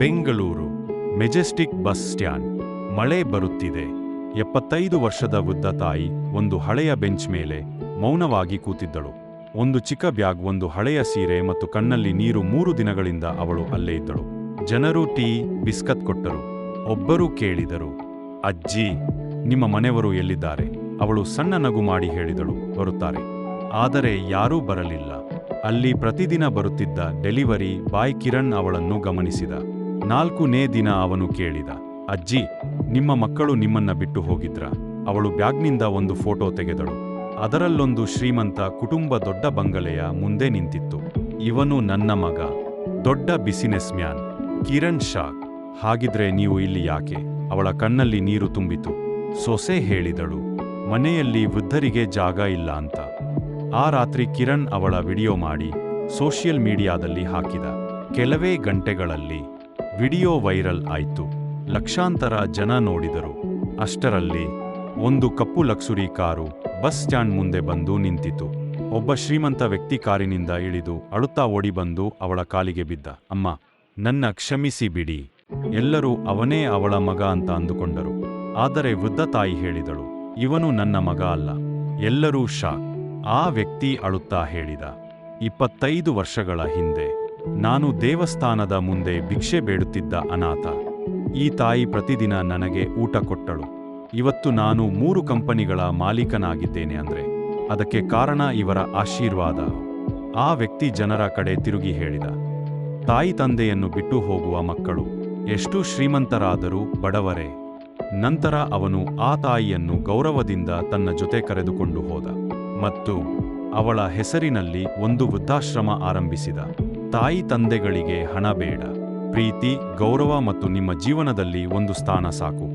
Bengaluru Majestic bus stand. ಮಳೆ ಬರುತ್ತಿದೆ. 75 ವರ್ಷದ ವೃದ್ಧ ತಾಯಿ ಒಂದು ಹಳೆಯ ಬೆಂಚ್ ಮೇಲೆ ಮೌನವಾಗಿ ಕೂತಿದ್ದಳು. ಒಂದು ಚಿಕ್ಕ ಬ್ಯಾಗ್, ಒಂದು ಹಳೆಯ ಸೀರೆ ಮತ್ತು ಕಣ್ಣಲ್ಲಿ ನೀರು. 3 ದಿನಗಳಿಂದ ಅವಳು ಅಲ್ಲೇ ಇದ್ದಳು. ಜನರು ಟೀ, ಬಿಸ್ಕತ್ ಕೊಟ್ಟರು. ಒಬ್ಬರು ಕೇಳಿದರು, ಅಜ್ಜಿ, ನಿಮ್ಮ ಮನೆಯವರು ಎಲ್ಲಿದ್ದಾರೆ? ಅವಳು ಸಣ್ಣ ನಗು ಮಾಡಿ ಹೇಳಿದಳು, ಬರುತ್ತಾರೆ. ಆದರೆ ಯಾರೂ ಬರಲಿಲ್ಲ. ಅಲ್ಲಿ ಪ್ರತಿದಿನ ಬರುತ್ತಿದ್ದ ಡೆಲಿವರಿ ಬಾಯ್ ಕಿರಣ್ ಅವಳನ್ನು ಗಮನಿಸಿದ. 4ನೇ ದಿನ ಅವನು ಕೇಳಿದ, ಅಜ್ಜಿ, ನಿಮ್ಮ ಮಕ್ಕಳು ನಿಮ್ಮನ್ನ ಬಿಟ್ಟು ಹೋಗಿದ್ರಾ? ಅವಳು ಬ್ಯಾಗ್ನಿಂದ ಒಂದು ಫೋಟೋ ತೆಗೆದಳು. ಅದರಲ್ಲೊಂದು ಶ್ರೀಮಂತ ಕುಟುಂಬ ದೊಡ್ಡ ಬಂಗಲೆಯ ಮುಂದೆ ನಿಂತಿತ್ತು. ಇವನು ನನ್ನ ಮಗ, ದೊಡ್ಡ ಬಿಸಿನೆಸ್ ಮ್ಯಾನ್. ಕಿರಣ್ ಶಾಕ್. ಹಾಗಿದ್ರೆ ನೀವು ಇಲ್ಲಿ ಯಾಕೆ? ಅವಳ ಕಣ್ಣಲ್ಲಿ ನೀರು ತುಂಬಿತು. ಸೊಸೆ ಹೇಳಿದಳು, ಮನೆಯಲ್ಲಿ ವೃದ್ಧರಿಗೆ ಜಾಗ ಇಲ್ಲ ಅಂತ. ಆ ರಾತ್ರಿ ಕಿರಣ್ ಅವಳ ವಿಡಿಯೋ ಮಾಡಿ ಸೋಷಿಯಲ್ ಮೀಡಿಯಾದಲ್ಲಿ ಹಾಕಿದ. ಕೆಲವೇ ಗಂಟೆಗಳಲ್ಲಿ ವಿಡಿಯೋ ವೈರಲ್ ಆಯಿತು. ಲಕ್ಷಾಂತರ ಜನ ನೋಡಿದರು. ಅಷ್ಟರಲ್ಲಿ ಒಂದು ಕಪ್ಪು ಲಕ್ಸುರಿ ಕಾರು ಬಸ್ ಸ್ಟ್ಯಾಂಡ್ ಮುಂದೆ ಬಂದು ನಿಂತಿತು. ಒಬ್ಬ ಶ್ರೀಮಂತ ವ್ಯಕ್ತಿ ಕಾರಿನಿಂದ ಇಳಿದು ಅಳುತ್ತಾ ಓಡಿ ಬಂದು ಅವಳ ಕಾಲಿಗೆ ಬಿದ್ದ. ಅಮ್ಮ, ನನ್ನ ಕ್ಷಮಿಸಿ ಬಿಡಿ. ಎಲ್ಲರೂ ಅವನೇ ಅವಳ ಮಗ ಅಂತ ಅಂದುಕೊಂಡರು. ಆದರೆ ವೃದ್ಧ ತಾಯಿ ಹೇಳಿದಳು, ಇವನು ನನ್ನ ಮಗ ಅಲ್ಲ. ಎಲ್ಲರೂ ಶಾಕ್. ಆ ವ್ಯಕ್ತಿ ಅಳುತ್ತಾ ಹೇಳಿದ, 25 ವರ್ಷಗಳ ಹಿಂದೆ ನಾನು ದೇವಸ್ಥಾನದ ಮುಂದೆ ಭಿಕ್ಷೆ ಬೇಡುತ್ತಿದ್ದ ಅನಾಥ. ಈ ತಾಯಿ ಪ್ರತಿದಿನ ನನಗೆ ಊಟ ಕೊಟ್ಟಳು. ಇವತ್ತು ನಾನು 3 ಕಂಪನಿಗಳ ಮಾಲೀಕನಾಗಿದ್ದೇನೆ ಅಂದ್ರೆ ಅದಕ್ಕೆ ಕಾರಣ ಇವರ ಆಶೀರ್ವಾದ. ಆ ವ್ಯಕ್ತಿ ಜನರ ಕಡೆ ತಿರುಗಿ ಹೇಳಿದ, ತಾಯಿ ತಂದೆಯನ್ನು ಬಿಟ್ಟು ಹೋಗುವ ಮಕ್ಕಳು ಎಷ್ಟು ಶ್ರೀಮಂತರಾದರೂ ಬಡವರೇ. ನಂತರ ಅವನು ಆ ತಾಯಿಯನ್ನು ಗೌರವದಿಂದ ತನ್ನ ಜೊತೆ ಕರೆದುಕೊಂಡು ಹೋದ ಮತ್ತು ಅವಳ ಹೆಸರಿನಲ್ಲಿ ಒಂದು ವೃದ್ಧಾಶ್ರಮ ಆರಂಭಿಸಿದ. ತಾಯಿ ತಂದೆಗಳಿಗೆ ಹಣ ಬೇಡ, ಪ್ರೀತಿ, ಗೌರವ ಮತ್ತು ನಿಮ್ಮ ಜೀವನದಲ್ಲಿ ಒಂದು ಸ್ಥಾನ ಸಾಕು.